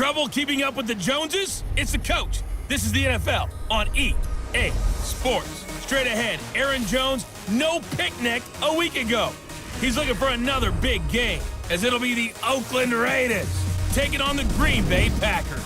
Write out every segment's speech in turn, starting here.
Trouble keeping up with the Joneses? It's the coach. This is the NFL on EA Sports. Straight ahead, Aaron Jones, no picnic a week ago. He's looking for another big game, as it'll be the Oakland Raiders taking on the Green Bay Packers.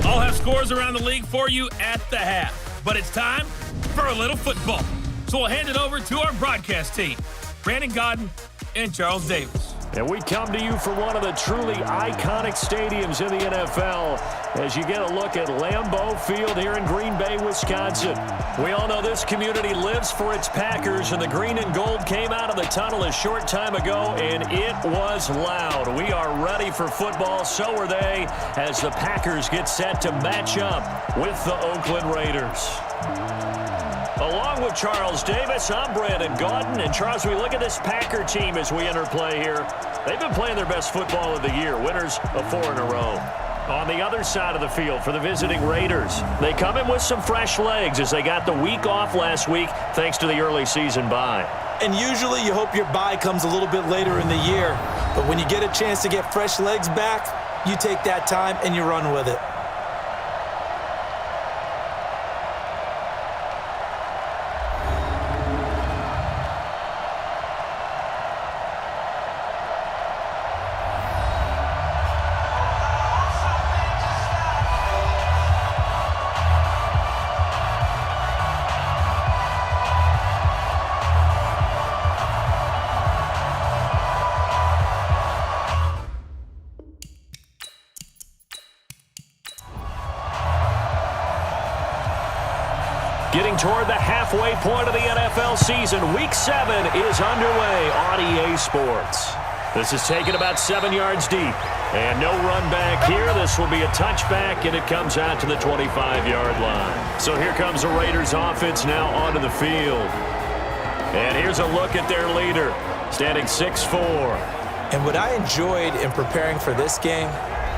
I'll have scores around the league for you at the half, but it's time for a little football. So we'll hand it over to our broadcast team, Brandon Godden and Charles Davis. And we come to you from one of the truly iconic stadiums in the NFL as you get a look at Lambeau Field here in Green Bay, Wisconsin. We all know this community lives for its Packers, and the green and gold came out of the tunnel a short time ago, and it was loud. We are ready for football, so are they, as the Packers get set to match up with the Oakland Raiders. Along with Charles Davis, I'm Brandon Gaudin. And Charles, we look at this Packer team as we enter play here. They've been playing their best football of the year, winners of 4 in a row. On the other side of the field for the visiting Raiders, they come in with some fresh legs as they got the week off last week thanks to the early season bye. And usually you hope your bye comes a little bit later in the year. But when you get a chance to get fresh legs back, you take that time and you run with it. Getting toward the halfway point of the NFL season, Week 7 is underway on EA Sports. This is taken about 7 yards deep. And no run back here. This will be a touchback, and it comes out to the 25-yard line. So here comes the Raiders offense now onto the field. And here's a look at their leader, standing 6'4". And what I enjoyed in preparing for this game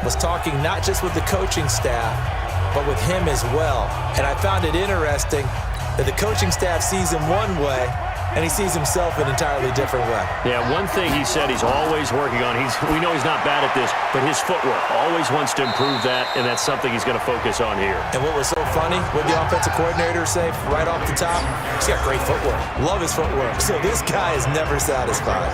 was talking not just with the coaching staff, but with him as well. And I found it interesting that the coaching staff sees him one way, and he sees himself an entirely different way. Yeah, one thing he said he's always working on, we know he's not bad at this, but his footwork, always wants to improve that, and that's something he's going to focus on here. And what was so funny, what the offensive coordinator say right off the top, he's got great footwork. Love his footwork. So this guy is never satisfied.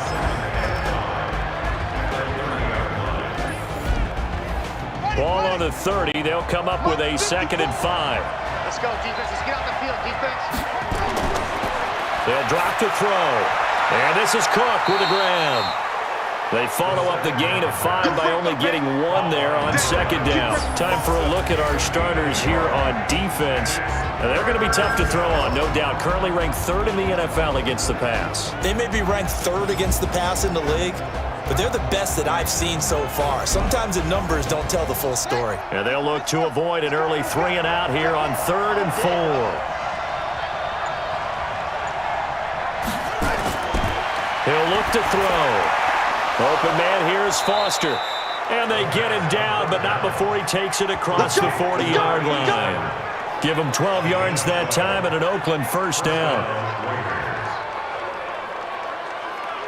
Ball on the 30. They'll come up with a 2nd and 5. Let's go, defense. Let's get out the field, defense. They'll drop to throw. And this is Cook with a grab. They follow up the gain of 5 by only getting 1 there on 2nd down. Time for a look at our starters here on defense. They're going to be tough to throw on, no doubt. Currently ranked 3rd in the NFL against the pass. They may be ranked 3rd against the pass in the league, but they're the best that I've seen so far. Sometimes the numbers don't tell the full story. And they'll look to avoid an early 3 and out here on 3rd and 4. He'll look to throw. Open man here is Foster. And they get him down, but not before he takes it across the 40-yard line. Give him 12 yards that time and an Oakland 1st down.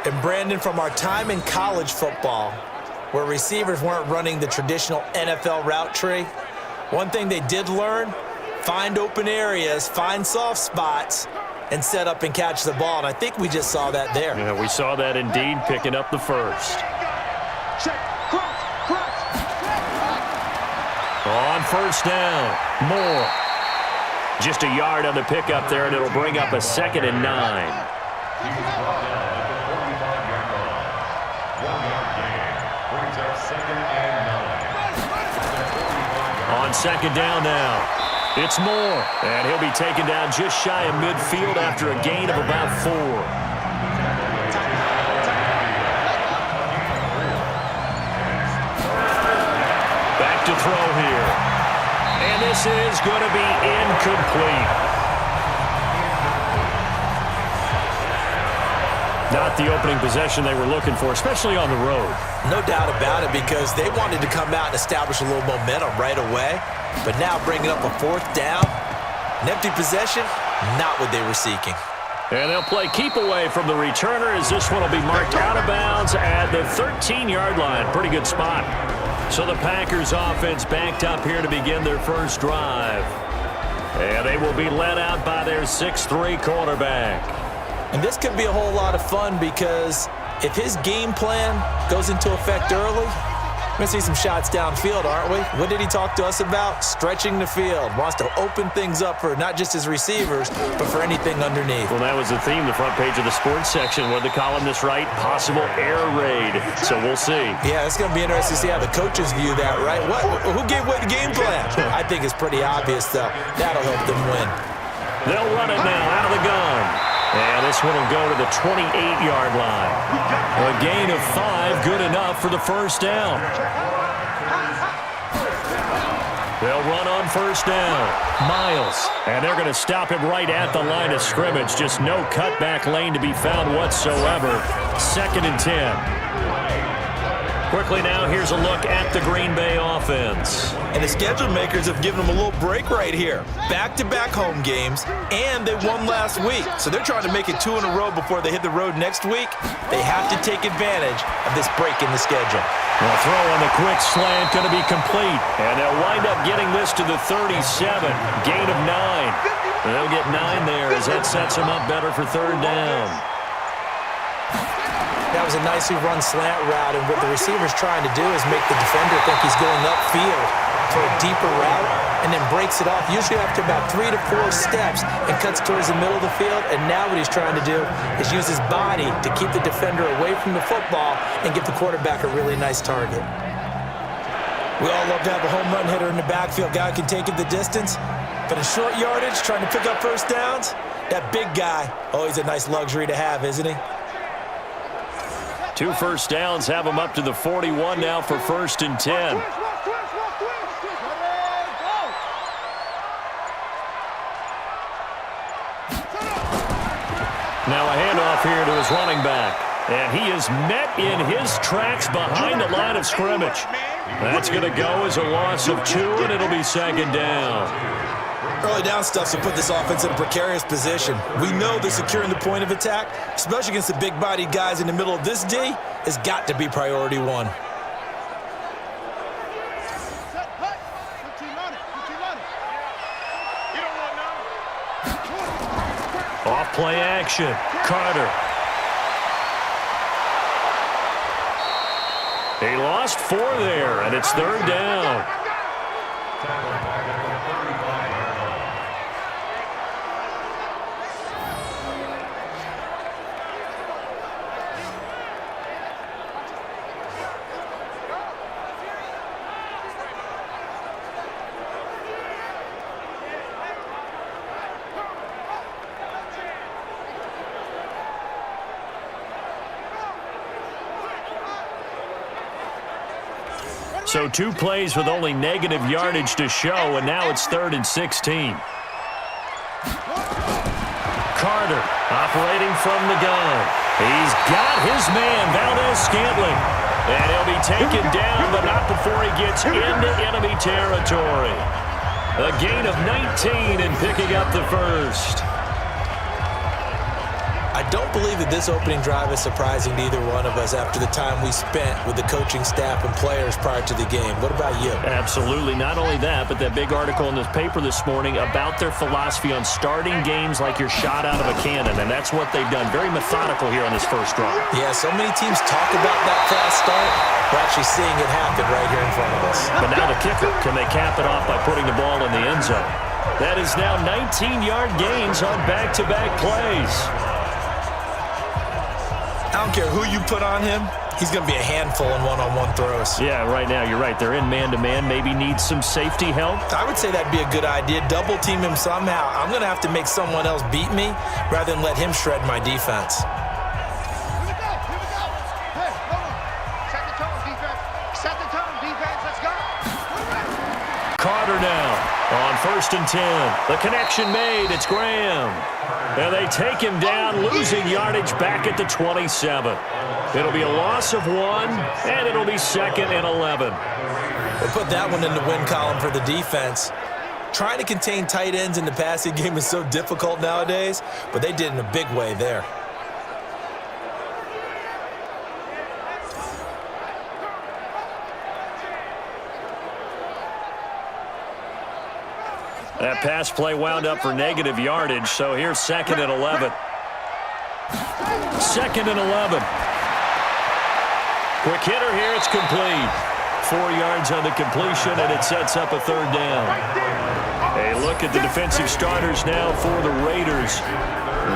And Brandon, from our time in college football, where receivers weren't running the traditional NFL route tree, one thing they did learn, find open areas, find soft spots, and set up and catch the ball. And I think we just saw that there. Yeah, we saw that indeed, picking up the 1st. On 1st down, Moore. Just a yard on the pickup there, and it'll bring up a 2nd and 9. On 2nd down now, it's Moore, and he'll be taken down just shy of midfield after a gain of about 4. Back to throw here, and this is going to be incomplete. Not the opening possession they were looking for, especially on the road. No doubt about it, because they wanted to come out and establish a little momentum right away. But now bringing up a 4th down, an empty possession, not what they were seeking. And they'll play keep away from the returner as this one will be marked out of bounds at the 13-yard line. Pretty good spot. So the Packers offense backed up here to begin their first drive. And they will be led out by their 6'3" quarterback. And this could be a whole lot of fun because if his game plan goes into effect early, we're going to see some shots downfield, aren't we? What did he talk to us about? Stretching the field. Wants to open things up for not just his receivers, but for anything underneath. Well, that was the theme, the front page of the sports section. What did the columnist write? Possible air raid. So we'll see. Yeah, it's going to be interesting to see how the coaches view that, right? Who gave away the game plan? I think it's pretty obvious, though. That'll help them win. They'll run it now out of the gun. And this one will go to the 28-yard line. A gain of 5, good enough for the first down. They'll run on first down. Miles. And they're going to stop him right at the line of scrimmage. Just no cutback lane to be found whatsoever. 2nd and 10. Quickly now, here's a look at the Green Bay offense. And the schedule makers have given them a little break right here. Back-to-back home games, and they won last week. So they're trying to make it 2 in a row before they hit the road next week. They have to take advantage of this break in the schedule. The throw on the quick slant going to be complete. And they'll wind up getting this to the 37. Gain of 9. They'll get 9 there as that sets them up better for 3rd down. That was a nicely run slant route, and what the receiver's trying to do is make the defender think he's going upfield for a deeper route and then breaks it off, usually after about 3 to 4 steps, and cuts towards the middle of the field. And now what he's trying to do is use his body to keep the defender away from the football and give the quarterback a really nice target. We all love to have a home run hitter in the backfield. Guy can take it the distance, but in short yardage, trying to pick up first downs, that big guy, always a nice luxury to have, isn't he? 2 first downs have them up to the 41 now for 1st and 10. Now a handoff here to his running back. And he is met in his tracks behind the line of scrimmage. That's going to go as a loss of 2, and it'll be 2nd down. Early down stuffs will put this offense in a precarious position. We know that securing the point of attack, especially against the big-bodied guys in the middle of this D, has got to be priority 1. Off play action. Carter. He lost 4 there, and it's 3rd down. So 2 plays with only negative yardage to show, and now it's 3rd and 16. Carter operating from the gun. He's got his man, Valdez-Scantling. And he'll be taken down, but not before he gets into enemy territory. A gain of 19 and picking up the first. I don't believe that this opening drive is surprising to either one of us after the time we spent with the coaching staff and players prior to the game. What about you? Absolutely. Not only that, but that big article in this paper this morning about their philosophy on starting games like you're shot out of a cannon, and that's what they've done. Very methodical here on this first drive. Yeah, so many teams talk about that fast start. We're actually seeing it happen right here in front of us. But now the kicker, can they cap it off by putting the ball in the end zone? That is now 19-yard gains on back-to-back plays. I don't care who you put on him. He's going to be a handful in one-on-one throws. Yeah, right now, you're right. They're in man-to-man. Maybe need some safety help. I would say that'd be a good idea. Double team him somehow. I'm going to have to make someone else beat me rather than let him shred my defense. Here we go. Hey, hold on. Set the tone, defense. Set the tone, defense. Let's go. Carter now on 1st and 10. The connection made. It's Graham. And they take him down, losing yardage back at the 27. It'll be a loss of 1, and it'll be 2nd and 11. We'll put that one in the win column for the defense. Trying to contain tight ends in the passing game is so difficult nowadays, but they did in a big way there. That pass play wound up for negative yardage, so here's 2nd and 11. 2nd and 11. Quick hitter here, it's complete. 4 yards on the completion, and it sets up a 3rd down. A look at the defensive starters now for the Raiders.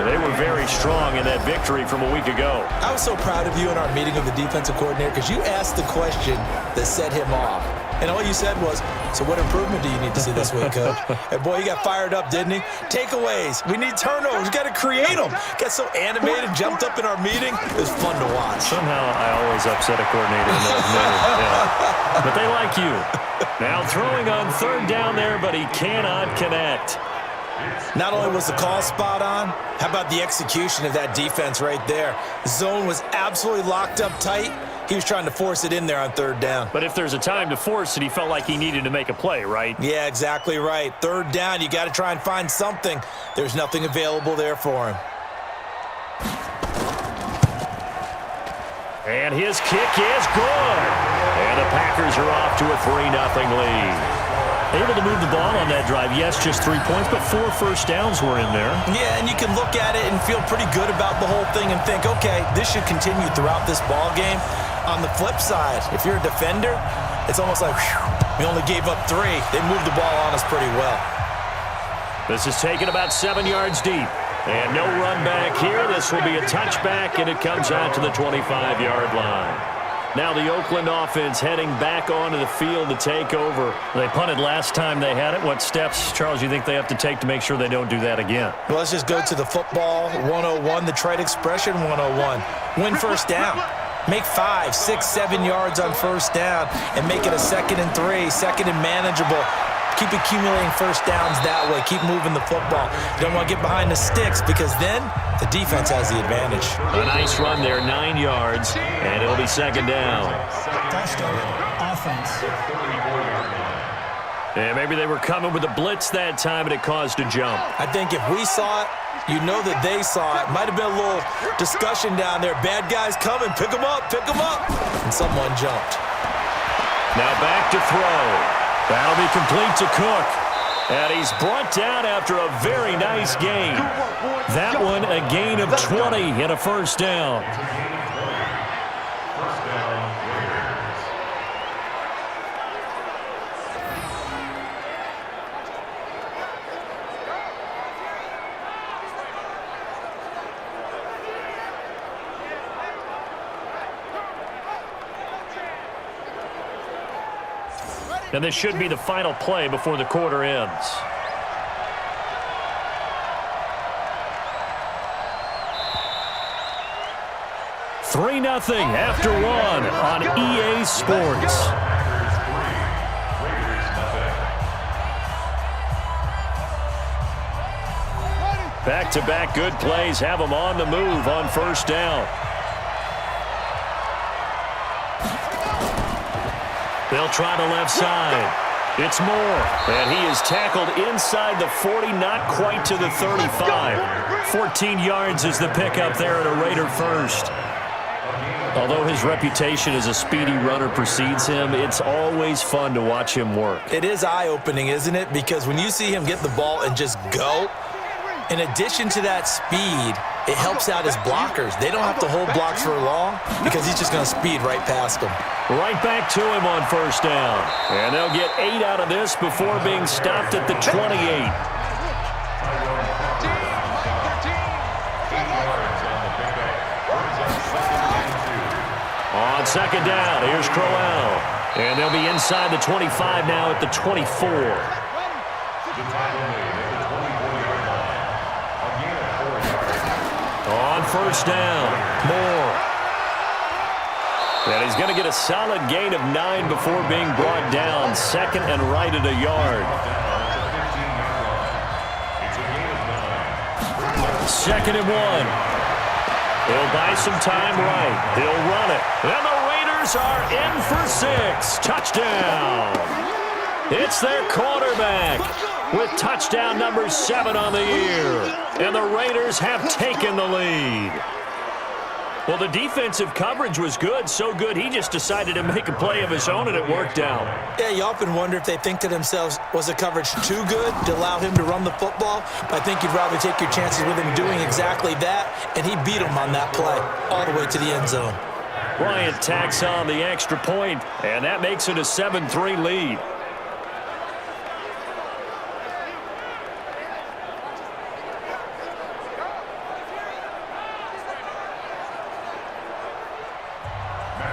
They were very strong in that victory from a week ago. I was so proud of you in our meeting of the defensive coordinator because you asked the question that set him off. And all you said was, so what improvement do you need to see this week, Coach? And boy, he got fired up, didn't he? Takeaways. We need turnovers. We got to create them. Got so animated, jumped up in our meeting. It was fun to watch. Somehow I always upset a coordinator in those minutes. Yeah. But they like you. Now throwing on 3rd down there, but he cannot connect. Not only was the call spot on, how about the execution of that defense right there? The zone was absolutely locked up tight. He was trying to force it in there on 3rd down. But if there's a time to force it, he felt like he needed to make a play, right? Yeah, exactly right. 3rd down, you got to try and find something. There's nothing available there for him. And his kick is good. And the Packers are off to a 3-0 lead. Able to move the ball on that drive. Yes, just 3 points, but 4 first downs were in there. Yeah, and you can look at it and feel pretty good about the whole thing and think, okay, this should continue throughout this ball game. On the flip side, if you're a defender, it's almost like, whew, we only gave up 3. They moved the ball on us pretty well. This is taken about 7 yards deep. And no run back here. This will be a touchback, and it comes out to the 25-yard line. Now the Oakland offense heading back onto the field to take over. They punted last time they had it. What steps, Charles, you think they have to take to make sure they don't do that again? Well, let's just go to the football 101, the trade expression 101. Win first down. Make 5, 6, 7 yards on first down and make it a 2nd and 3, 2nd and manageable. Keep accumulating first downs that way. Keep moving the football. You don't want to get behind the sticks because then the defense has the advantage. A nice run there, 9 yards, and it'll be 2nd down. Offense. And maybe they were coming with a blitz that time, and it caused a jump. I think if we saw it, you know that they saw it. Might have been a little discussion down there. Bad guys coming. Pick them up. Pick them up. And someone jumped. Now back to throw. That'll be complete to Cook. And he's brought down after a very nice gain. That one a gain of 20 and a first down. And this should be the final play before the quarter ends. Three 0 after 1 on EA Sports. Back-to-back good plays have them on the move on first down. They'll try the left side. It's Moore, and he is tackled inside the 40, not quite to the 35. 14 yards is the pickup there at a Raider first. Although his reputation as a speedy runner precedes him, it's always fun to watch him work. It is eye-opening, isn't it? Because when you see him get the ball and just go, in addition to that speed, it helps out his blockers. They don't have to hold blocks for long because he's just going to speed right past them. Right back to him on first down. And they'll get 8 out of this before being stopped at the 28. On second down, here's Crowell. And they'll be inside the 25 now at the 24. On first down, Moore. And he's going to get a solid gain of 9 before being brought down. Second and right at a yard. Second and 1. He'll buy some time right. He'll run it. And the Raiders are in for 6. Touchdown. It's their quarterback with touchdown number 7 on the year. And the Raiders have taken the lead. Well, the defensive coverage was good, so good he just decided to make a play of his own, and it worked out. Yeah, you often wonder if they think to themselves, was the coverage too good to allow him to run the football? But I think you'd rather take your chances with him doing exactly that, and he beat him on that play all the way to the end zone. Bryant tacks on the extra point, and that makes it a 7-3 lead.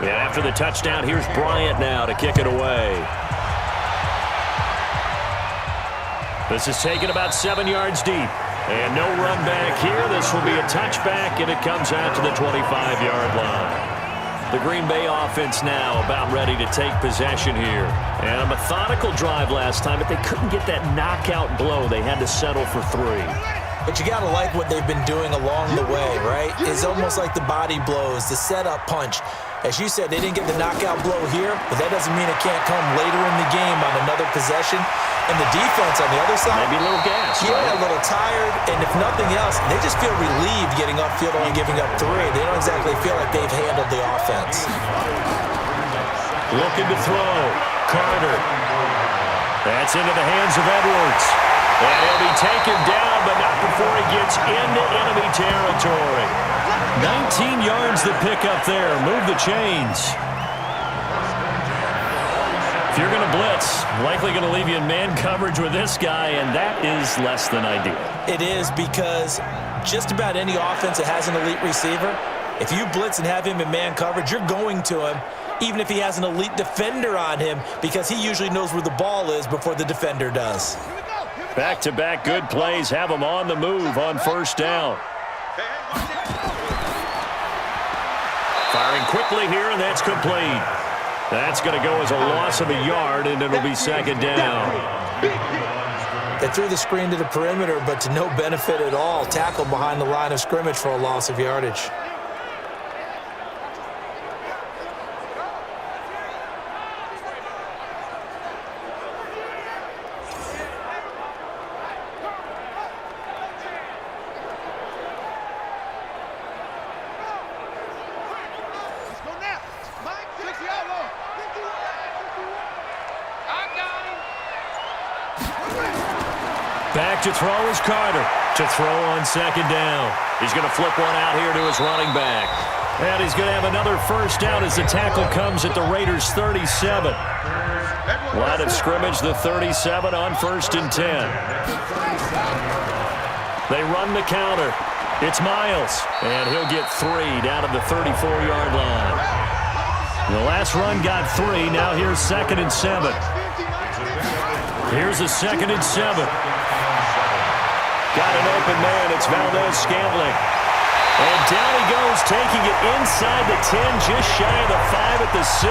And after the touchdown, here's Bryant now to kick it away. This is taken about 7 yards deep. And no run back here. This will be a touchback, and it comes out to the 25-yard line. The Green Bay offense now about ready to take possession here. And a methodical drive last time, but they couldn't get that knockout blow. They had to settle for 3. But you got to like what they've been doing along the way, right? It's almost like the body blows, the setup punch. As you said, they didn't get the knockout blow here, but that doesn't mean it can't come later in the game on another possession. And the defense on the other side, maybe a little gas. Yeah, right? A little tired. And if nothing else, they just feel relieved getting upfield only giving up 3. They don't exactly feel like they've handled the offense. Looking to throw. Carter. That's into the hands of Edwards. And he'll be taken down, but not before he gets into enemy territory. 19 yards the pick up there. Move the chains. If you're going to blitz, likely going to leave you in man coverage with this guy, and that is less than ideal. It is, because just about any offense that has an elite receiver, if you blitz and have him in man coverage, you're going to him, even if he has an elite defender on him, because he usually knows where the ball is before the defender does. Back-to-back good plays have him on the move on first down. Firing quickly here, and that's complete. That's going to go as a loss of a yard, and it'll be second down. They threw the screen to the perimeter, but to no benefit at all. Tackled behind the line of scrimmage for a loss of yardage. Back to throw is Carter. To throw on second down. He's going to flip one out here to his running back. And he's going to have another first down as the tackle comes at the Raiders' 37. Line of scrimmage, the 37 on 1st and 10. They run the counter. It's Miles. And he'll get 3 down at the 34-yard line. The last run got 3. Now here's 2nd and 7. Here's a 2nd and 7. Got an open man. It's Valdez-Scantling. And down he goes, taking it inside the 10, just shy of the 5 at the 6.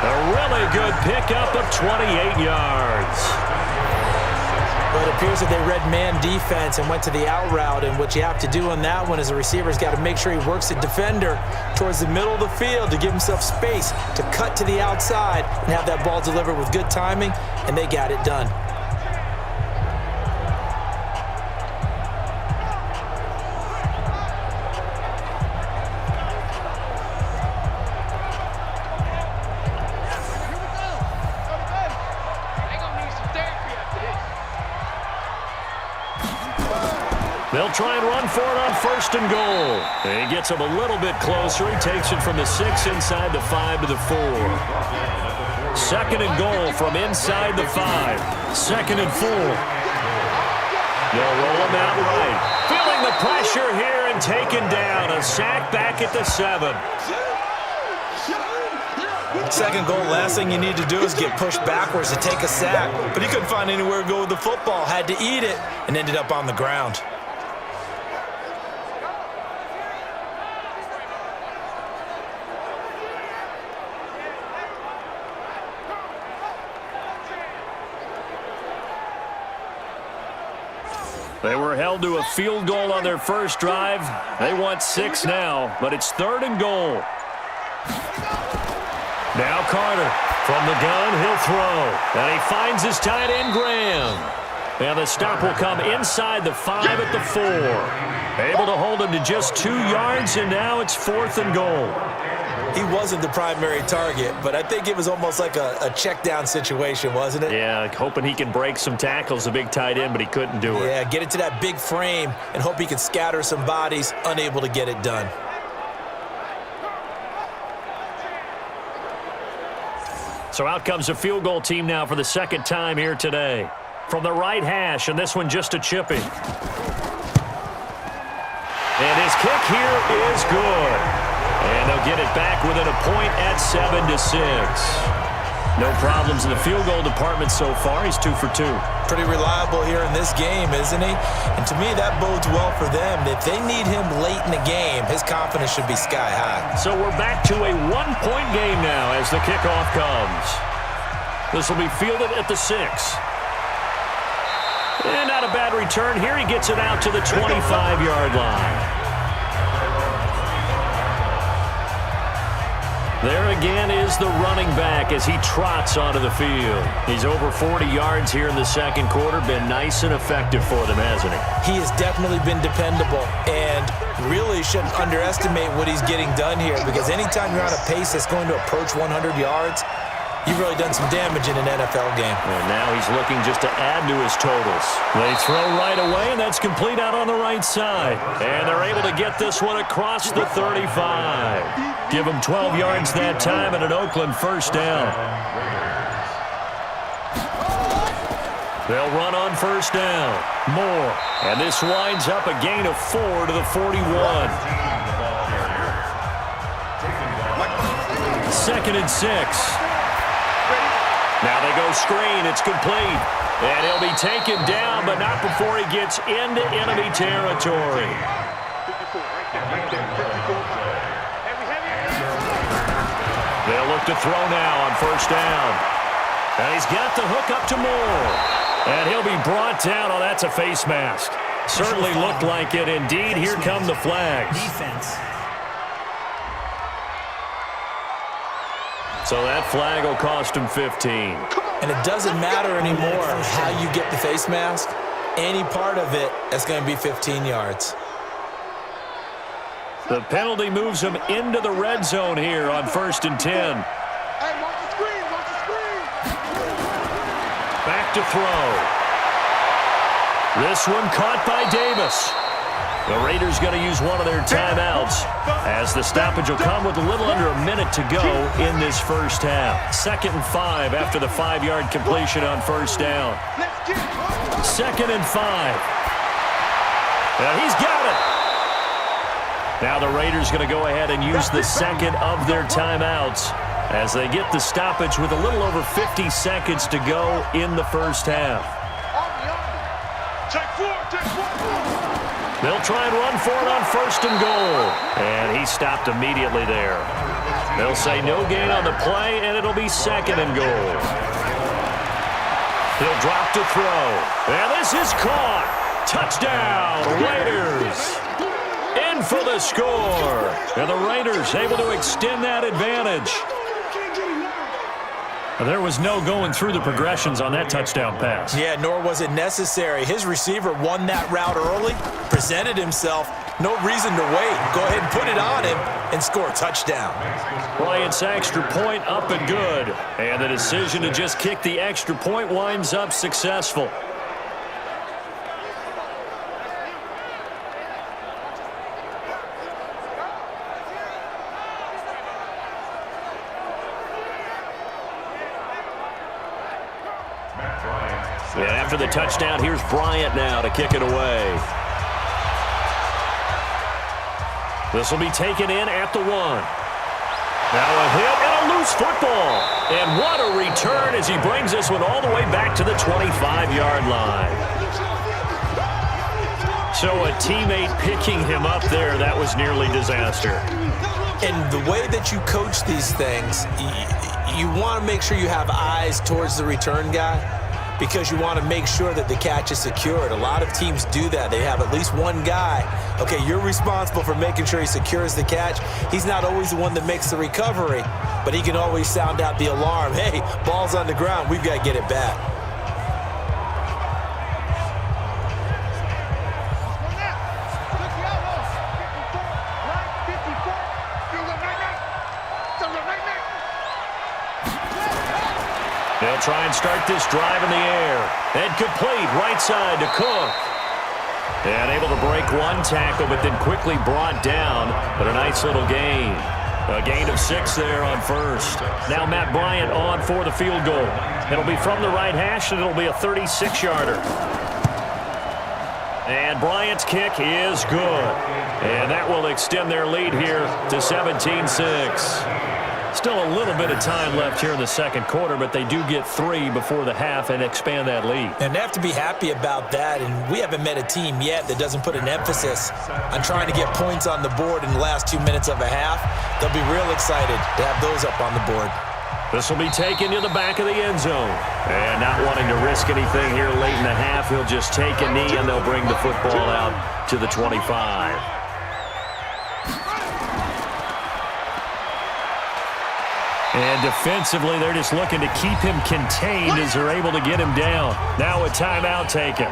A really good pickup of 28 yards. Well, it appears that they read man defense and went to the out route, and what you have to do on that one is the receiver's got to make sure he works the defender towards the middle of the field to give himself space to cut to the outside and have that ball delivered with good timing, and they got it done. They'll try and run for it on 1st and goal. And he gets him a little bit closer. He takes it from the 6 inside the 5 to the 4. 2nd and goal from inside the 5. 2nd and 4. They'll roll him out right. Feeling the pressure here and taken down. A sack back at the 7. 2nd goal, last thing you need to do is get pushed backwards to take a sack. But he couldn't find anywhere to go with the football. Had to eat it and ended up on the ground. They were held to a field goal on their first drive. They want 6 now, but it's 3rd and goal. Now Carter from the gun, he'll throw. And he finds his tight end, Graham. And the stop will come inside the 5 at the 4. Able to hold him to just 2 yards, and now it's 4th and goal. He wasn't the primary target, but I think it was almost like a check down situation, wasn't it? Yeah, hoping he can break some tackles, the big tight end, but he couldn't do it. Yeah, get it to that big frame and hope he can scatter some bodies, unable to get it done. So out comes a field goal team now for the second time here today. From the right hash, and this one just a chipping. And his kick here is good. And they'll get it back within a point at 7-6. No problems in the field goal department so far. He's 2 for 2. Pretty reliable here in this game, isn't he? And to me, that bodes well for them. If they need him late in the game, his confidence should be sky high. So we're back to a 1-point game now as the kickoff comes. This will be fielded at the 6. And not a bad return here. He gets it out to the 25-yard line. There again is the running back as he trots onto the field. He's over 40 yards here in the second quarter. Been nice and effective for them, hasn't he? He has definitely been dependable and really shouldn't underestimate what he's getting done here, because anytime you're on a pace that's going to approach 100 yards, you've really done some damage in an NFL game. And now he's looking just to add to his totals. They throw right away, and that's complete out on the right side. And they're able to get this one across the 35. Give him 12 yards that time and an Oakland first down. They'll run on first down. Moore. And this winds up a gain of 4 to the 41. 2nd and 6. Now they go screen. It's complete. And he'll be taken down, but not before he gets into enemy territory. They'll look to throw now on first down. And he's got the hook up to Moore. And he'll be brought down. Oh, that's a face mask. Certainly looked like it. Indeed, here come the flags. Defense. So that flag will cost him 15. And it doesn't matter anymore how you get the face mask. Any part of it is going to be 15 yards. The penalty moves him into the red zone here on 1st and 10. Hey, watch the screen, watch the screen. Back to throw. This one caught by Davis. The Raiders going to use one of their timeouts as the stoppage will come with a little under a minute to go in this first half. 2nd and 5 after the 5-yard completion on first down. 2nd and 5. Now he's got it. Now the Raiders going to go ahead and use the second of their timeouts as they get the stoppage with a little over 50 seconds to go in the first half. They'll try and run for it on 1st and goal. And he stopped immediately there. They'll say no gain on the play, and it'll be 2nd and goal. He'll drop to throw. And this is caught. Touchdown, Raiders. In for the score. And the Raiders able to extend that advantage. There was no going through the progressions on that touchdown pass. Yeah, nor was it necessary. His receiver won that route early, presented himself. No reason to wait. Go ahead and put it on him and score a touchdown. Bryant's extra point up and good. And the decision to just kick the extra point winds up successful. And after the touchdown, here's Bryant now to kick it away. This will be taken in at the 1. Now a hit and a loose football. And what a return as he brings this one all the way back to the 25-yard line. So a teammate picking him up there, that was nearly disaster. And the way that you coach these things, you want to make sure you have eyes towards the return guy, because you want to make sure that the catch is secured. A lot of teams do that. They have at least one guy. Okay, you're responsible for making sure he secures the catch. He's not always the one that makes the recovery, but he can always sound out the alarm. Hey, ball's on the ground. We've got to get it back. try and start this drive in the air. And complete right side to Cook. And able to break one tackle, but then quickly brought down. But a nice little gain. A gain of 6 there on first. Now Matt Bryant on for the field goal. It'll be from the right hash, and it'll be a 36-yarder. And Bryant's kick is good. And that will extend their lead here to 17-6. Still a little bit of time left here in the second quarter, but they do get 3 before the half and expand that lead. And they have to be happy about that, and we haven't met a team yet that doesn't put an emphasis on trying to get points on the board in the last 2 minutes of a half. They'll be real excited to have those up on the board. This will be taken to the back of the end zone. And not wanting to risk anything here late in the half, he'll just take a knee, and they'll bring the football out to the 25. And defensively, they're just looking to keep him contained as they're able to get him down. Now a timeout taken.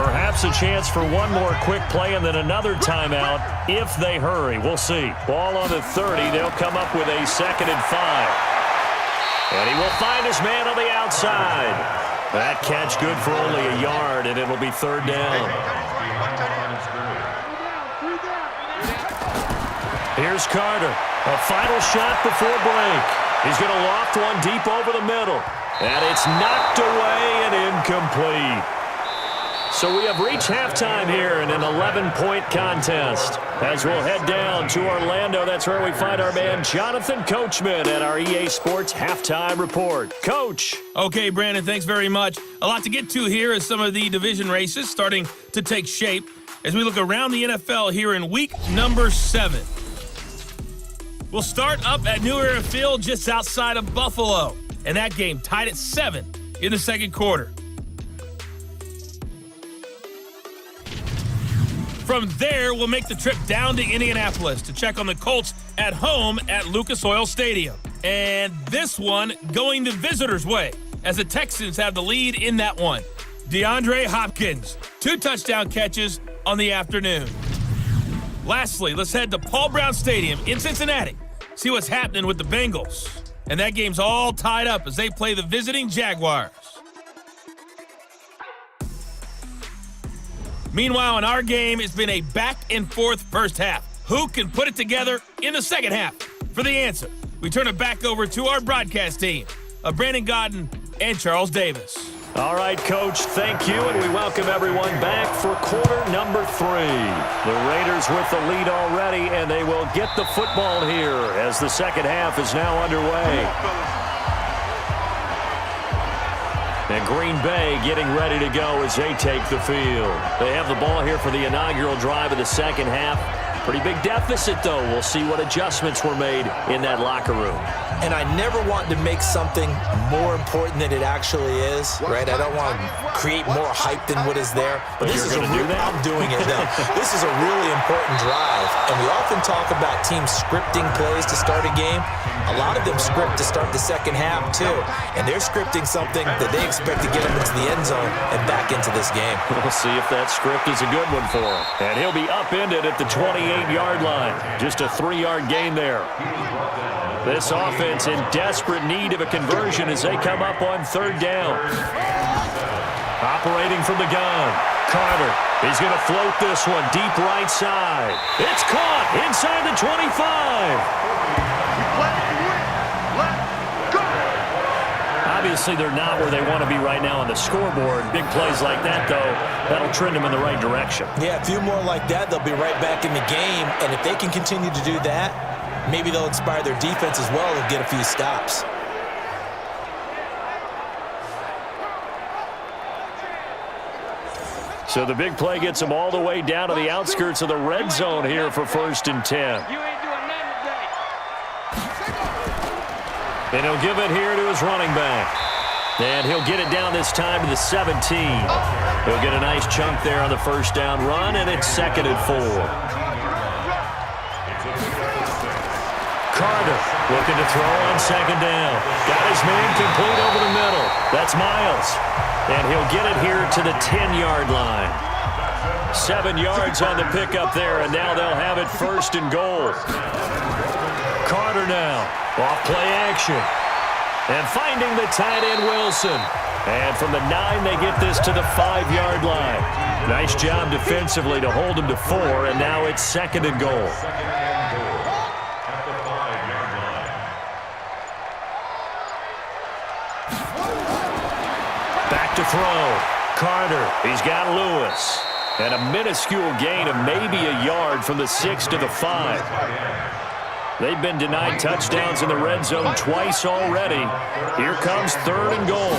Perhaps a chance for one more quick play and then another timeout if they hurry. We'll see. Ball on the 30. They'll come up with a 2nd and 5. And he will find his man on the outside. That catch good for only a yard, and it'll be 3rd down. Here's Carter. A final shot before break. He's going to loft one deep over the middle. And it's knocked away and incomplete. So we have reached halftime here in an 11-point contest. As we'll head down to Orlando, that's where we find our man Jonathan Coachman at our EA Sports Halftime Report. Coach. Okay, Brandon, thanks very much. A lot to get to here as some of the division races starting to take shape as we look around the NFL here in week number 7. We'll start up at New Era Field just outside of Buffalo. And that game tied at 7 in the second quarter. From there, we'll make the trip down to Indianapolis to check on the Colts at home at Lucas Oil Stadium. And this one going the visitors' way as the Texans have the lead in that one. DeAndre Hopkins, 2 touchdown catches on the afternoon. Lastly, let's head to Paul Brown Stadium in Cincinnati. See what's happening with the Bengals. And that game's all tied up as they play the visiting Jaguars. Meanwhile, in our game, it's been a back-and-forth first half. Who can put it together in the second half? For the answer, we turn it back over to our broadcast team of Brandon Godden and Charles Davis. All right, Coach, thank you, and we welcome everyone back for quarter number 3. The Raiders with the lead already, and they will get the football here as the second half is now underway. And Green Bay getting ready to go as they take the field. They have the ball here for the inaugural drive of the second half. Pretty big deficit, though. We'll see what adjustments were made in that locker room. And I never want to make something more important than it actually is, right? I don't want to create more hype than what is there. But this you're is going to do that? I'm doing it now. This is a really important drive. And we often talk about teams scripting plays to start a game. A lot of them script to start the second half, too. And they're scripting something that they expect to get them into the end zone and back into this game. We'll see if that script is a good one for him. And he'll be upended at the 28-yard line. Just a 3-yard gain there. This offense in desperate need of a conversion as they come up on 3rd down. Operating from the gun. Carter. He's going to float this one deep right side. It's caught inside the 25. Obviously, they're not where they want to be right now on the scoreboard. Big plays like that, though, that'll trend them in the right direction. Yeah, a few more like that, they'll be right back in the game. And if they can continue to do that, maybe they'll inspire their defense as well and get a few stops. So the big play gets them all the way down to the outskirts of the red zone here for 1st and 10. And he'll give it here to his running back. And he'll get it down this time to the 17. He'll get a nice chunk there on the 1st down run, and it's 2nd and 4. Carter looking to throw on 2nd down. Got his man complete over the middle. That's Miles. And he'll get it here to the 10-yard line. 7 yards on the pickup there, and now they'll have it 1st and goal. Carter now. Off play action. And finding the tight end, Wilson. And from the 9, they get this to the 5-yard line. Nice job defensively to hold him to 4, and now it's 2nd and goal. Back to throw. Carter, he's got Lewis. And a minuscule gain of maybe a yard from the 6 to the 5. They've been denied touchdowns in the red zone twice already. Here comes 3rd and goal.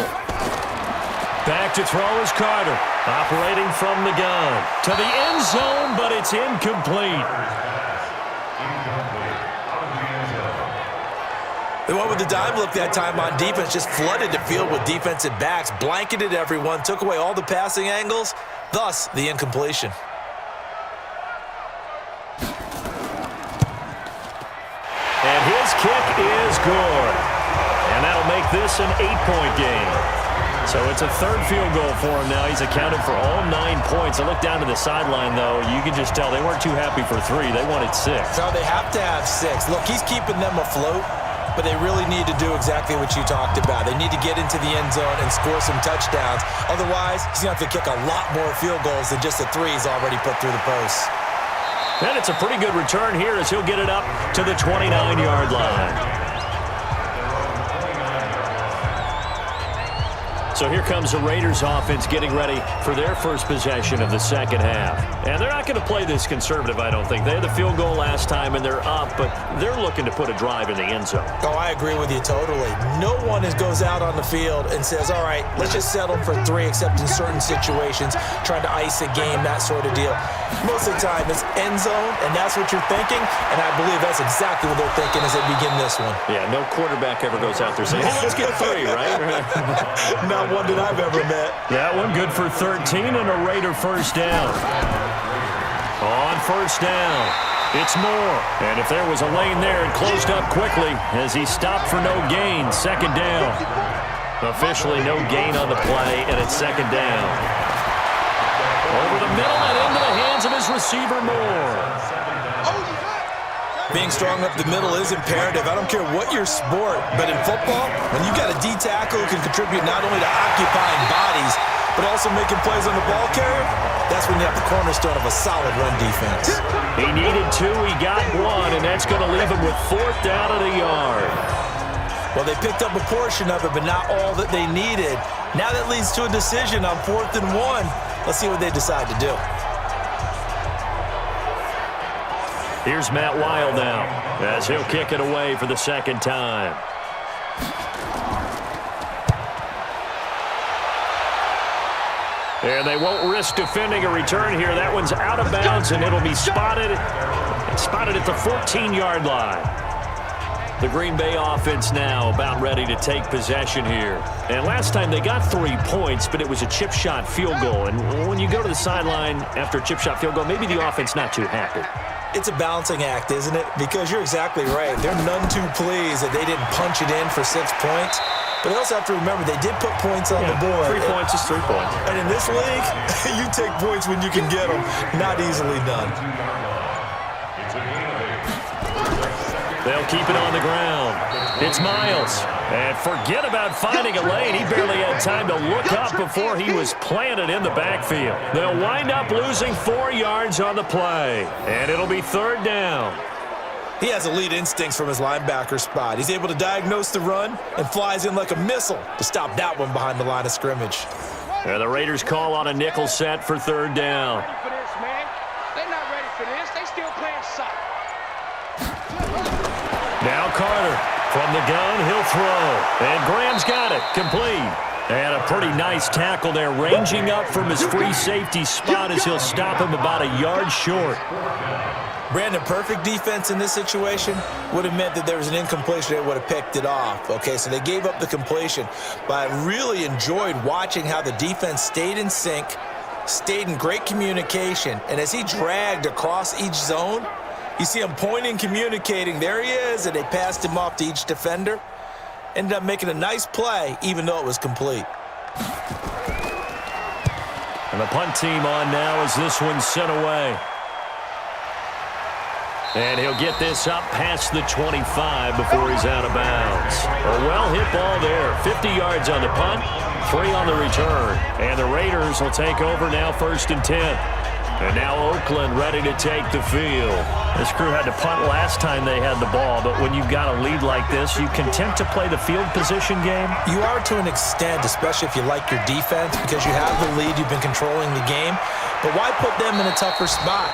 Back to throw is Carter, operating from the gun. To the end zone, but it's incomplete. They went with the dime look that time on defense, just flooded the field with defensive backs, blanketed everyone, took away all the passing angles, thus the incompletion. And his kick is good. And that'll make this an 8-point game. So it's a 3rd field goal for him now. He's accounted for all 9 points. I look down to the sideline, though. You can just tell they weren't too happy for 3. They wanted 6. No, they have to have 6. Look, he's keeping them afloat, but they really need to do exactly what you talked about. They need to get into the end zone and score some touchdowns. Otherwise, he's going to have to kick a lot more field goals than just the 3 he's already put through the posts. And it's a pretty good return here as he'll get it up to the 29-yard line. So here comes the Raiders offense getting ready for their first possession of the second half. And they're not going to play this conservative, I don't think. They had the field goal last time, and they're up, but they're looking to put a drive in the end zone. Oh, I agree with you totally. No one goes out on the field and says, all right, let's just settle for 3, except in certain situations, trying to ice a game, that sort of deal. Most of the time, it's end zone, and that's what you're thinking, and I believe that's exactly what they're thinking as they begin this one. Yeah, no quarterback ever goes out there saying, hey, let's get 3, right? Not one that I've ever met. That one good for 13 and a Raider first down. On first down, it's Moore. And if there was a lane there, it closed up quickly as he stopped for no gain. 2nd down. Officially no gain on the play, and it's 2nd down. Over the middle and into the hands of his receiver, Moore. Being strong up the middle is imperative. I don't care what your sport, but in football, when you got a D tackle who can contribute not only to occupying bodies, but also making plays on the ball carrier, that's when you have the cornerstone of a solid run defense. He needed 2, he got 1, and that's going to leave him with 4th down at a yard. Well, they picked up a portion of it, but not all that they needed. Now that leads to a decision on 4th and 1. Let's see what they decide to do. Here's Matt Wild now as he'll kick it away for the 2nd time. And they won't risk defending a return here. That one's out of bounds, and it'll be spotted at the 14-yard line. The Green Bay offense now about ready to take possession here. And last time they got 3 points, but it was a chip shot field goal. And when you go to the sideline after a chip shot field goal, maybe the offense not too happy. It's a balancing act, isn't it? Because you're exactly right. They're none too pleased that they didn't punch it in for 6 points. But they also have to remember they did put points on the board. 3 points is 3 points. And in this league, you take points when you can get them. Not easily done. They'll keep it on the ground. It's Miles. And forget about finding a lane. He barely had time to look up before he was planted in the backfield. They'll wind up losing 4 yards on the play. And it'll be 3rd down. He has elite instincts from his linebacker spot. He's able to diagnose the run and flies in like a missile to stop that one behind the line of scrimmage. And the Raiders call on a nickel set for 3rd down. For this, man. They're not ready for this. They still playing soft. Now Carter from the gun, he'll throw. And Graham's got it, complete. And a pretty nice tackle there, ranging up from his free safety spot as he'll stop him about a yard short. Brandon, perfect defense in this situation would have meant that there was an incompletion. They would have picked it off. Okay, so they gave up the completion. But I really enjoyed watching how the defense stayed in sync, stayed in great communication. And as he dragged across each zone, you see him pointing, communicating. There he is, and they passed him off to each defender. Ended up making a nice play, even though it was complete. And the punt team on now as this one's sent away. And he'll get this up past the 25 before he's out of bounds. A well-hit ball there. 50 yards on the punt, 3 on the return. And the Raiders will take over now, 1st and 10. And now Oakland ready to take the field. This crew had to punt last time they had the ball, but when you've got a lead like this, you content to play the field position game? You are to an extent, especially if you like your defense, because you have the lead, you've been controlling the game. But why put them in a tougher spot?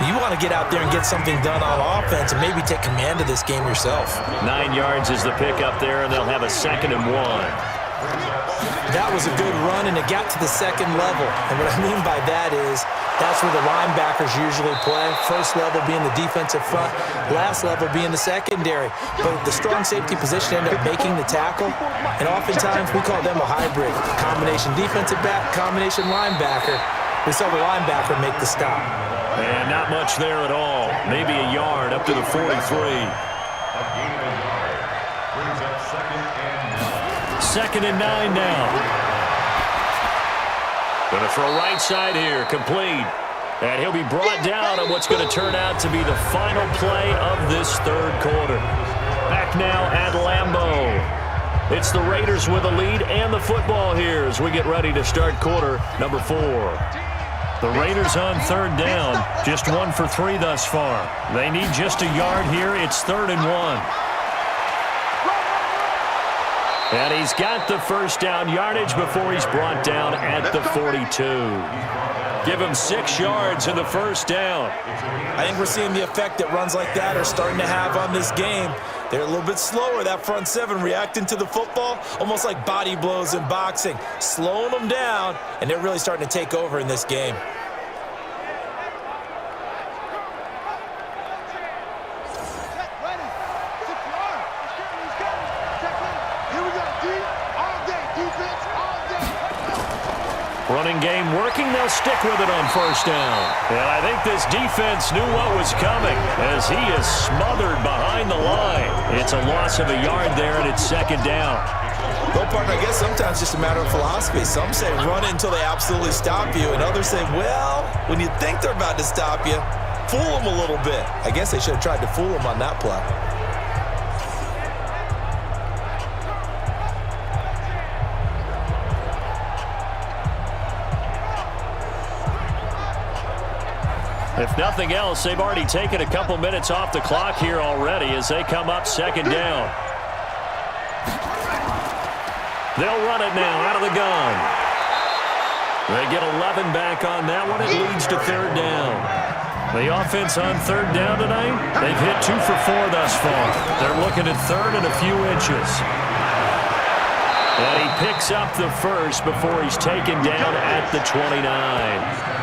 You want to get out there and get something done on offense and maybe take command of this game yourself. 9 yards is the pick up there, and they'll have a 2nd and 1. That was a good run, and it got to the 2nd level. And what I mean by that is that's where the linebackers usually play. First level being the defensive front, last level being the secondary. But the strong safety position ended up making the tackle, and oftentimes we call them a hybrid. Combination defensive back, combination linebacker. We saw the linebacker make the stop. And not much there at all. Maybe a yard up to the 43. 2nd and 9 now. Going to throw right side here, complete. And he'll be brought down on what's going to turn out to be the final play of this 3rd quarter. Back now at Lambeau. It's the Raiders with a lead and the football here as we get ready to start quarter number 4. The Raiders on 3rd down, just 1 for 3 thus far. They need just a yard here. It's 3rd and 1. And he's got the 1st down yardage before he's brought down at the 42. Give him 6 yards in the 1st down. I think we're seeing the effect that runs like that are starting to have on this game. They're a little bit slower, that front 7, reacting to the football, almost like body blows in boxing, slowing them down, and they're really starting to take over in this game. Running game working, they'll stick with it on 1st down. And I think this defense knew what was coming as he is smothered behind the line. It's a loss of a yard there, and it's 2nd down. Well, partner, I guess sometimes it's just a matter of philosophy. Some say run it until they absolutely stop you, and others say, well, when you think they're about to stop you, fool them a little bit. I guess they should have tried to fool them on that play. If nothing else, they've already taken a couple minutes off the clock here already as they come up 2nd down. They'll run it now out of the gun. They get 11 back on that one. It leads to 3rd down. The offense on 3rd down tonight, they've hit 2 for 4 thus far. They're looking at 3rd and a few inches. And he picks up the 1st before he's taken down at the 29.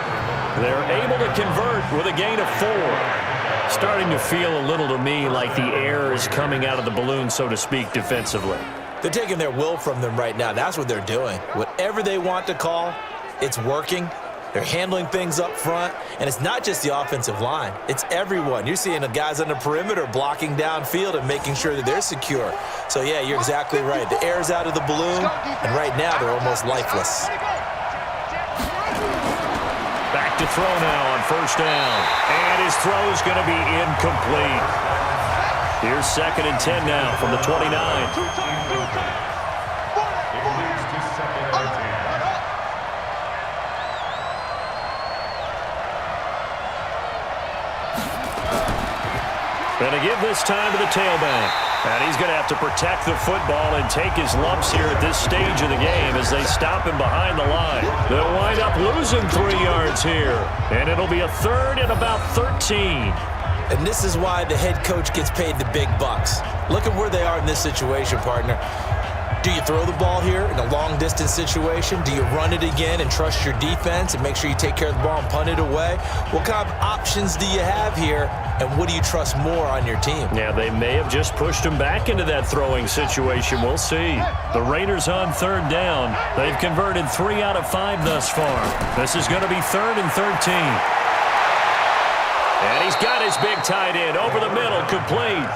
They're able to convert with a gain of 4. Starting to feel a little to me like the air is coming out of the balloon, so to speak, defensively. They're taking their will from them right now. That's what they're doing. Whatever they want to call, it's working. They're handling things up front, and it's not just the offensive line. It's everyone. You're seeing the guys on the perimeter blocking downfield and making sure that they're secure. So, yeah, you're exactly right. The air's out of the balloon, and right now they're almost lifeless. Back to throw now on 1st down. And his throw is going to be incomplete. Here's 2nd and 10 now from the 29. And to give this time to the tailback. And he's going to have to protect the football and take his lumps here at this stage of the game as they stop him behind the line. They'll wind up losing 3 yards here. And it'll be a 3rd and about 13. And this is why the head coach gets paid the big bucks. Look at where they are in this situation, partner. Do you throw the ball here in a long-distance situation? Do you run it again and trust your defense and make sure you take care of the ball and punt it away? What kind of options do you have here, and what do you trust more on your team? Yeah, they may have just pushed him back into that throwing situation. We'll see. The Raiders on 3rd down. They've converted 3 out of 5 thus far. This is going to be 3rd and 13. And he's got his big tight end over the middle, complete.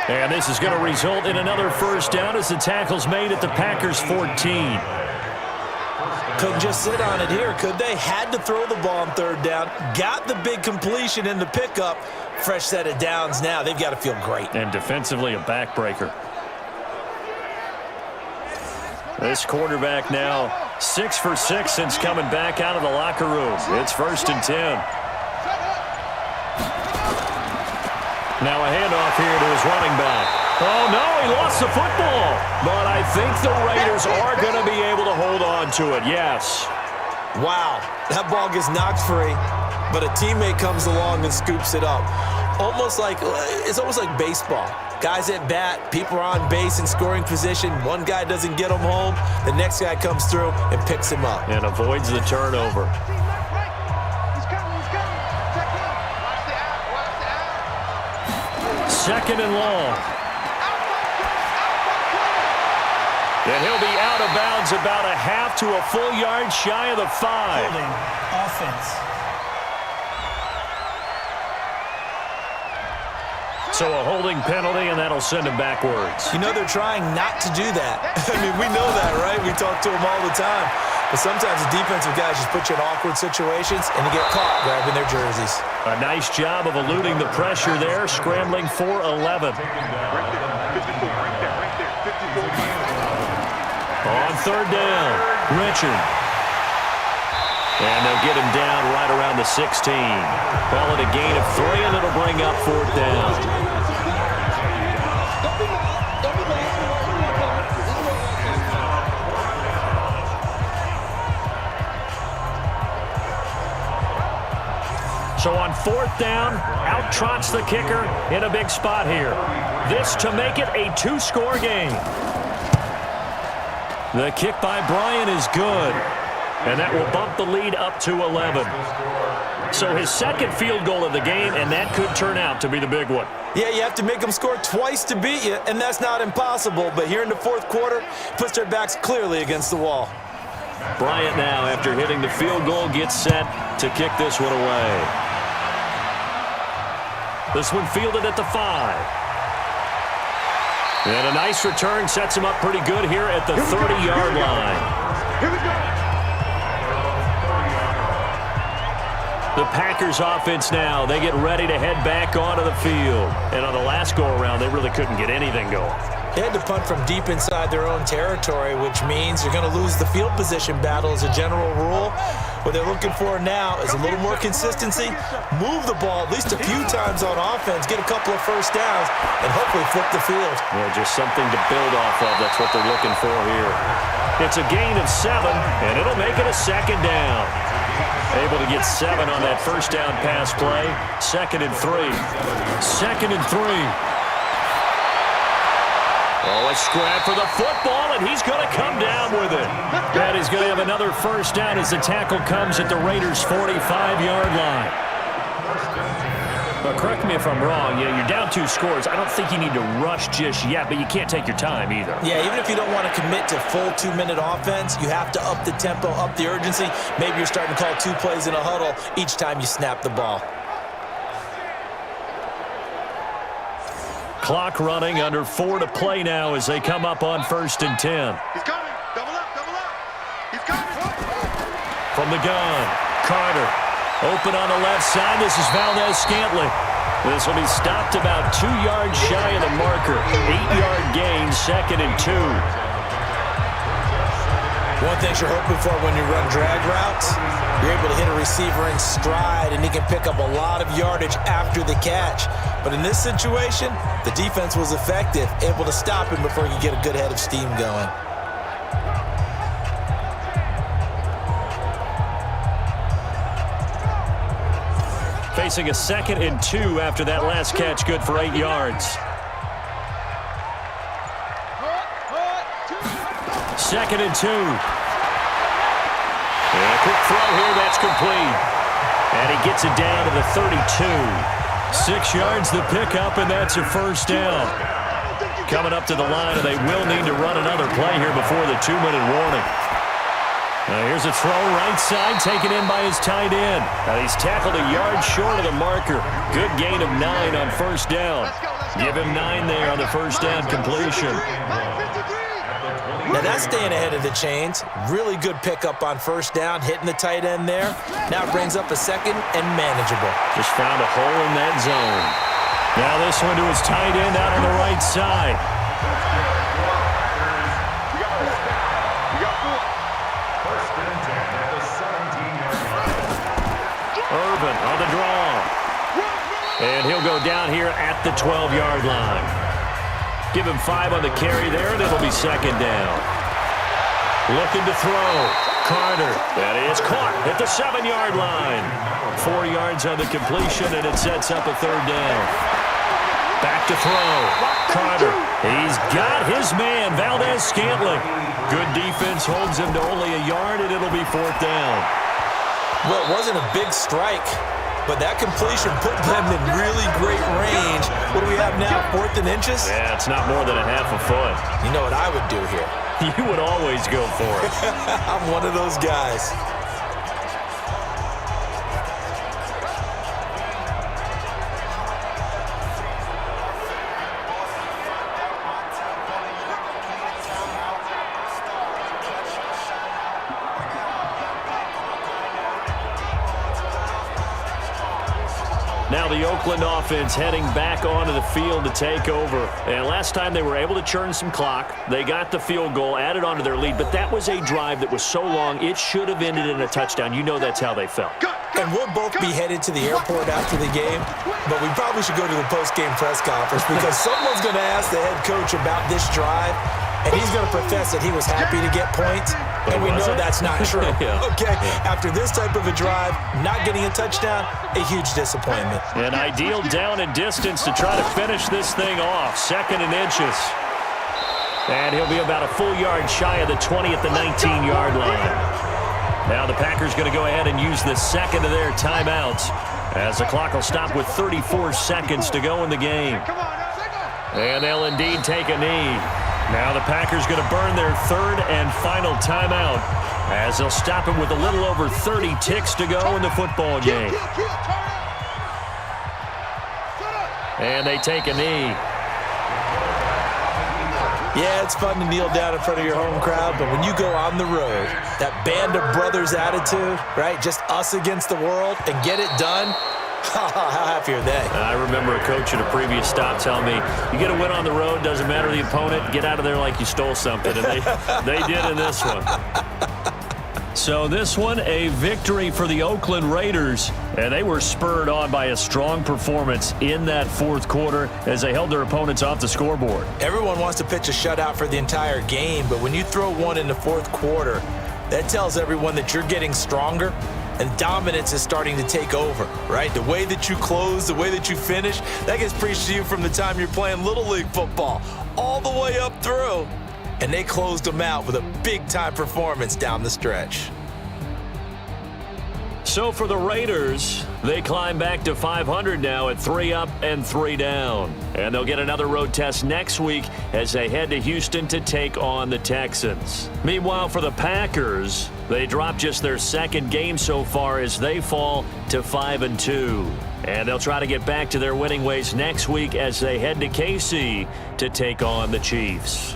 And this is going to result in another 1st down as the tackle's made at the Packers' 14. Couldn't just sit on it here, could they? Had to throw the ball on third down. Got the big completion in the pickup. Fresh set of downs now. They've got to feel great. And defensively, a backbreaker. This quarterback now 6 for 6 since coming back out of the locker room. It's 1st and 10. Now a handoff here to his running back. Oh, no, he lost the football. But I think the Raiders are going to be able to hold on to it, yes. Wow, that ball gets knocked free, but a teammate comes along and scoops it up. It's almost like baseball. Guys at bat, people are on base in scoring position. One guy doesn't get him home. The next guy comes through and picks him up. And avoids the turnover. Second and long. And he'll be out of bounds about a half to a full yard shy of the 5. Holding. Offense. So a holding penalty, and that'll send him backwards. You know, they're trying not to do that. I mean, we know that, right? We talk to them all the time. But sometimes the defensive guys just put you in awkward situations, and you get caught grabbing their jerseys. A nice job of eluding the pressure there, scrambling for 11. On third down, Richard. And they'll get him down right around the 16. Call it a gain of 3, and it'll bring up 4th down. So on 4th down, out trots the kicker in a big spot here. This to make it a 2-score game. The kick by Bryant is good, and that will bump the lead up to 11. So his second field goal of the game, and that could turn out to be the big one. Yeah, you have to make them score twice to beat you, and that's not impossible. But here in the 4th quarter, puts their backs clearly against the wall. Bryant now, after hitting the field goal, gets set to kick this one away. This one fielded at the 5. And a nice return sets him up pretty good here at the 30-yard line. Here we go. The Packers offense now, they get ready to head back onto the field. And on the last go-around, they really couldn't get anything going. They had to punt from deep inside their own territory, which means you're going to lose the field position battle as a general rule. What they're looking for now is a little more consistency, move the ball at least a few times on offense, get a couple of first downs, and hopefully flip the field. Yeah, just something to build off of. That's what they're looking for here. It's a gain of 7, and it'll make it a 2nd down. Able to get 7 on that first down pass play. 2nd and 3. 2nd and 3. Oh, a scrap for the football, and he's going to come down with it. And he's going to have another first down as the tackle comes at the Raiders' 45-yard line. But correct me if I'm wrong, you're down 2 scores. I don't think you need to rush just yet, but you can't take your time either. Yeah, even if you don't want to commit to full 2-minute offense, you have to up the tempo, up the urgency. Maybe you're starting to call 2 plays in a huddle each time you snap the ball. Clock running, under 4 to play now as they come up on 1st and 10. He's coming. Double up, double up. He's coming. From the gun, Carter. Open on the left side. This is Valdez-Scantling. This will be stopped about 2 yards shy of the marker. 8-yard gain, 2nd and 2. One thing you're hoping for when you run drag routes, you're able to hit a receiver in stride, and he can pick up a lot of yardage after the catch. But in this situation, the defense was effective, able to stop him before you get a good head of steam going. Facing a 2nd and 2 after that last catch, good for 8 yards. 2nd and 2. And a quick throw here, that's complete. And he gets it down to the 32. 6 yards the pickup, and that's a first down. Coming up to the line, and they will need to run another play here before the 2-minute warning. Here's a throw right side, taken in by his tight end. He's tackled a yard short of the marker. Good gain of 9 on first down. Give him 9 there on the first down completion. Now that's staying ahead of the chains. Really good pickup on first down, hitting the tight end there. Now it brings up a second and manageable. Just found a hole in that zone. Now this one to his tight end out on the right side. Urban on the draw. And he'll go down here at the 12-yard line. Give him 5 on the carry there, and it'll be second down. Looking to throw. Carter. That is caught at the 7-yard line. 4 yards on the completion, and it sets up a third down. Back to throw. Carter. He's got his man, Valdez-Scantling. Good defense holds him to only a yard, and it'll be fourth down. Well, it wasn't a big strike, but that completion put them in really great range. What do we have now, 4th and inches? Yeah, it's not more than a half a foot. You know what I would do here? You would always go for it. I'm one of those guys. Now the Oakland offense heading back onto the field to take over. And last time they were able to churn some clock. They got the field goal, added onto their lead. But that was a drive that was so long, it should have ended in a touchdown. You know that's how they felt. And we'll both be headed to the airport after the game, but we probably should go to the post-game press conference because someone's going to ask the head coach about this drive, and he's going to profess that he was happy to get points, and we know that's not true. Okay, after this type of a drive, not getting a touchdown, a huge disappointment. An ideal down and distance to try to finish this thing off. 2nd and inches. And he'll be about a full yard shy of the 20 at the 19-yard line. Now the Packers going to go ahead and use the second of their timeouts as the clock will stop with 34 seconds to go in the game. And they'll indeed take a knee. Now the Packers going to burn their 3rd and final timeout as they'll stop it with a little over 30 ticks to go in the football game. And they take a knee. Yeah, it's fun to kneel down in front of your home crowd, but when you go on the road, that band of brothers attitude, right, just us against the world, and get it done, how happy are they? I remember a coach at a previous stop telling me, you get a win on the road, doesn't matter the opponent, get out of there like you stole something, and they did in this one. So this one, a victory for the Oakland Raiders, and they were spurred on by a strong performance in that 4th quarter as they held their opponents off the scoreboard. Everyone wants to pitch a shutout for the entire game, but when you throw one in the 4th quarter, that tells everyone that you're getting stronger and dominance is starting to take over, right? The way that you close, the way that you finish, that gets preached to you from the time you're playing Little League football all the way up through. And they closed them out with a big-time performance down the stretch. So for the Raiders, they climb back to 500 now at 3 up and 3 down. And they'll get another road test next week as they head to Houston to take on the Texans. Meanwhile, for the Packers, they drop just their 2nd game so far as they fall to 5-2. And they'll try to get back to their winning ways next week as they head to KC to take on the Chiefs.